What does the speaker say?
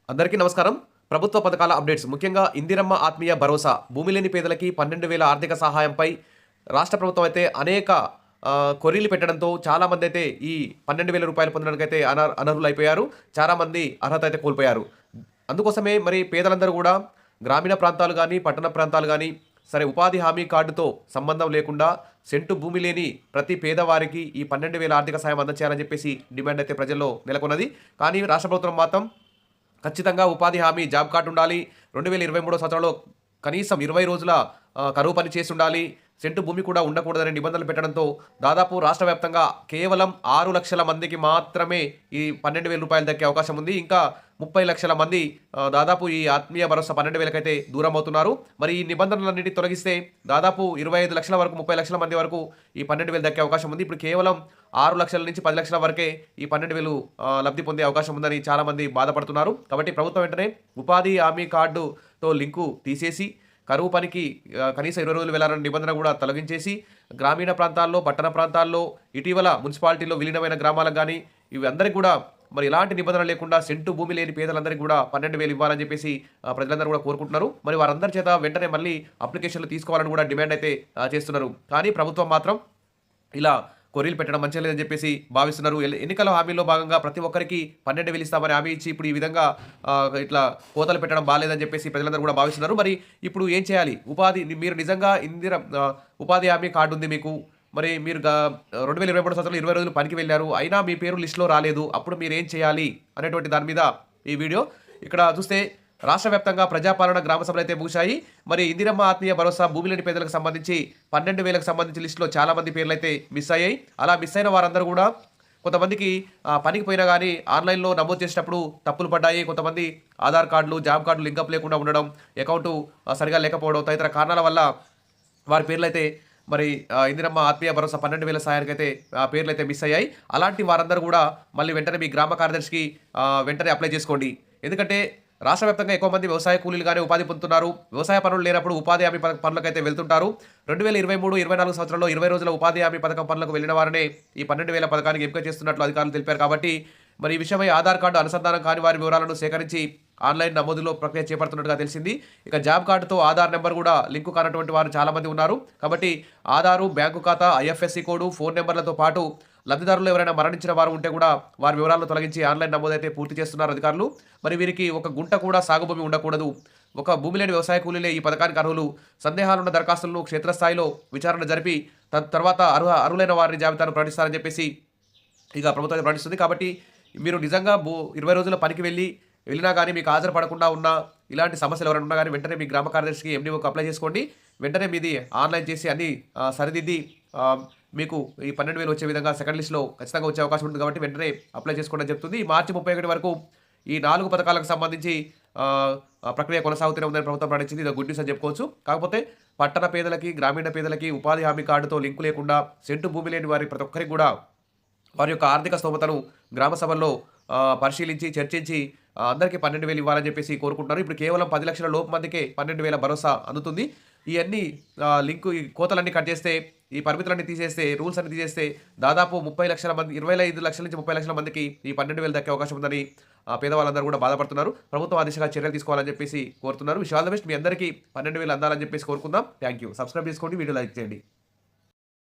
అందరికీ నమస్కారం. ప్రభుత్వ పథకాల అప్డేట్స్ ముఖ్యంగా ఇందిరమ్మ ఆత్మీయ భరోసా భూమి లేని పేదలకి 12,000 ఆర్థిక సహాయంపై రాష్ట్ర ప్రభుత్వం అయితే అనేక కొర్రీలు పెట్టడంతో చాలామంది అయితే ఈ 12,000 రూపాయలు పొందడానికైతే అనర్హులైపోయారు. చాలామంది అర్హత అయితే కోల్పోయారు. అందుకోసమే మరి పేదలందరూ కూడా గ్రామీణ ప్రాంతాలు గానీ, పట్టణ ప్రాంతాలు గానీ సరే ఉపాధి హామీ కార్డుతో సంబంధం లేకుండా సెంటు భూమి లేని ప్రతి పేదవారికి ఈ 12,000 ఆర్థిక సాయం అందచేయాలని చెప్పేసి డిమాండ్ అయితే ప్రజల్లో నెలకొన్నది. కానీ రాష్ట్ర ప్రభుత్వం మాత్రం ఖచ్చితంగా ఉపాధి హామీ జాబ్ కార్డు ఉండాలి. 2023 సంవత్సరంలో కనీసం 20 రోజుల కరువు పని చేసి ఉండాలి. సెంటు భూమి కూడా ఉండకూడదనే నిబంధనలు పెట్టడంతో దాదాపు రాష్ట్ర వ్యాప్తంగా కేవలం 6 లక్షల మందికి మాత్రమే ఈ 12,000 రూపాయలు దక్కే అవకాశం ఉంది. ఇంకా 30 లక్షల మంది దాదాపు ఈ ఆత్మీయ భరోసా 12,000 అయితే దూరం అవుతున్నారు. మరి ఈ నిబంధనలన్నింటినీ తొలగిస్తే దాదాపు 25 లక్షల వరకు 30 లక్షల మంది వరకు ఈ 12,000 దక్కే అవకాశం ఉంది. ఇప్పుడు కేవలం 6 లక్షల నుంచి 10 లక్షల వరకే ఈ 12,000 లబ్ధి పొందే అవకాశం ఉందని చాలామంది బాధపడుతున్నారు. కాబట్టి ప్రభుత్వం వెంటనే ఉపాధి హామీ కార్డుతో లింకు తీసేసి కరువు పనికి కనీసం 20 రోజులు వెళ్లాలన్న నిబంధన కూడా తొలగించేసి గ్రామీణ ప్రాంతాల్లో, పట్టణ ప్రాంతాల్లో, ఇటీవల మున్సిపాలిటీలో విలీనమైన గ్రామాలకు కానీ ఇవి అందరికీ కూడా మరి ఎలాంటి నిబంధన లేకుండా సెంటు భూమి లేని పేదలందరికీ కూడా 12,000 ఇవ్వాలని చెప్పేసి ప్రజలందరూ కూడా కోరుకుంటున్నారు. మరి వారందరి చేత వెంటనే మళ్ళీ అప్లికేషన్లు తీసుకోవాలని కూడా డిమాండ్ అయితే చేస్తున్నారు. కానీ ప్రభుత్వం మాత్రం ఇలా కొర్రీలు పెట్టడం మంచిగా లేదని చెప్పేసి భావిస్తున్నారు. ఎన్నికల హామీలో భాగంగా ప్రతి ఒక్కరికి 12,000 ఇస్తామని హామీ ఇచ్చి ఇప్పుడు ఈ విధంగా ఇట్లా కోతలు పెట్టడం బాగాలేదని చెప్పేసి ప్రజలందరూ కూడా భావిస్తున్నారు. మరి ఇప్పుడు ఏం చేయాలి? మీరు నిజంగా ఉపాధి హామీ కార్డు ఉంది మీకు. మరి మీరు 2023 సంవత్సరంలో 20 రోజులు పనికి వెళ్ళారు. అయినా మీ పేరు లిస్టులో రాలేదు. అప్పుడు మీరు ఏం చేయాలి అనేటువంటి దాని మీద ఈ వీడియో. ఇక్కడ చూస్తే రాష్ట్ర వ్యాప్తంగా ప్రజాపాలన గ్రామ సభలు అయితే ముగిశాయి. మరి ఇందిరమ్మ ఆత్మీయ భరోసా భూమి లేని పేదలకు సంబంధించి 12,000కు సంబంధించి లిస్టులో చాలామంది పేర్లు అయితే మిస్ అయ్యాయి. అలా మిస్ అయిన వారందరూ కూడా కొంతమందికి పనికి పోయినా కానీ ఆన్లైన్లో నమోదు చేసేటప్పుడు తప్పులు పడ్డాయి. కొంతమంది ఆధార్ కార్డులు, జాబ్ కార్డులు లింకప్ లేకుండా ఉండడం, అకౌంటు సరిగా లేకపోవడం తదితర కారణాల వల్ల వారి పేర్లు అయితే మరి ఇందిరమ్మ ఆత్మీయ భరోసా 12,000 సాయానికైతే పేర్లు అయితే మిస్ అయ్యాయి. అలాంటి వారందరూ కూడా మళ్ళీ వెంటనే మీ గ్రామ కార్యదర్శికి వెంటనే అప్లై చేసుకోండి. ఎందుకంటే రాష్ట్ర వ్యాప్తంగా ఎక్కువ మంది వ్యవసాయ కూలీలుగానే ఉపాధి పొందుతున్నారు. వ్యవసాయ పనులు లేనప్పుడు ఉపాధి హామీ పనులకైతే వెళ్తుంటారు. 2023-24 సంవత్సరంలో 20 రోజుల ఉపాధి హామీ పథకం పనులకు వెళ్లిన వారినే ఈ 12,000 పథకానికి ఎంపిక చేస్తున్నట్లు అధికారులు తెలిపారు. కాబట్టి మరి ఈ విషయమై ఆధార్ కార్డు అనుసంధానం కాని వారి వివరాలను సేకరించి ఆన్లైన్ నమోదులో ప్రక్రియ చేపడుతున్నట్టుగా తెలిసింది. ఇక జాబ్ కార్డుతో ఆధార్ నెంబర్ కూడా లింకు కానటువంటి వారు చాలామంది ఉన్నారు. కాబట్టి ఆధారు, బ్యాంకు ఖాతా, ఐఎఫ్ఎస్సి కోడ్, ఫోన్ నెంబర్లతో పాటు లబ్ధిదారులు ఎవరైనా మరణించిన వారు ఉంటే కూడా వారి వివరాలను తొలగించి ఆన్లైన్ నమోదైతే పూర్తి చేస్తున్నారు అధికారులు. మరి వీరికి ఒక గుంట కూడా సాగు భూమి ఉండకూడదు. ఒక భూమి లేని వ్యవసాయ కూలీలే ఈ పథకానికి అర్హులు. సందేహాలున్న దరఖాస్తులను క్షేత్రస్థాయిలో విచారణ జరిపి తర్వాత అర్హులైన వారిని జాబితాను ప్రకటిస్తారని చెప్పేసి ఇక ప్రభుత్వం ప్రకటిస్తుంది. కాబట్టి మీరు నిజంగా 20 రోజుల పనికి వెళ్ళినా కానీ మీకు హాజరుపడకుండా ఉన్న ఇలాంటి సమస్యలు ఎవరైనా ఉన్నా కానీ వెంటనే మీ గ్రామ కార్యదర్శికి ఎండీఓకి అప్లై చేసుకోండి. వెంటనే మీది ఆన్లైన్ చేసి అన్ని సరిదిద్ది మీకు ఈ 12,000 వచ్చే విధంగా సెకండ్ లిస్ట్లో ఖచ్చితంగా వచ్చే అవకాశం ఉంటుంది. కాబట్టి వెంటనే అప్లై చేసుకోండి అని చెప్తుంది. ఈ మార్చి 31 వరకు ఈ 4 పథకాలకు సంబంధించి ప్రక్రియ కొనసాగుతూనే ఉందని ప్రభుత్వం ప్రకటించింది. ఇది గుడ్ న్యూస్ అని చెప్పుకోవచ్చు. కాకపోతే పట్టణ పేదలకి, గ్రామీణ పేదలకి ఉపాధి హామీ కార్డుతో లింకు లేకుండా సెంటు భూమి లేని వారి ప్రతి ఒక్కరికి కూడా వారి యొక్క ఆర్థిక స్తోమతను గ్రామ సభల్లో పరిశీలించి చర్చించి అందరికీ 12,000 ఇవ్వాలని చెప్పేసి కోరుకుంటున్నారు. ఇప్పుడు కేవలం 10 లక్షల లోపు మందికే 12,000 భరోసా అందుతుంది. ఈ కోతలన్నీ కట్ చేస్తే, ఈ పరిమితులన్నీ తీసేస్తే, రూల్స్ అన్ని తీసేస్తే దాదాపు 30 లక్షల మంది, 25 లక్షల నుంచి 30 లక్షల మందికి ఈ 12,000 దక్కే అవకాశం ఉందని పేదవాళ్ళందరూ కూడా బాధపడుతున్నారు. ప్రభుత్వం ఆ దిశగా చర్యలు తీసుకోవాలని చెప్పేసి కోరుతున్నారు. Wish all the best. మీ అందరికీ 12,000 అందాలని చెప్పేసి కోరుకుందాం. Thank you. సబ్స్క్రైబ్ చేసుకోండి, వీడియో లైక్ చేయండి.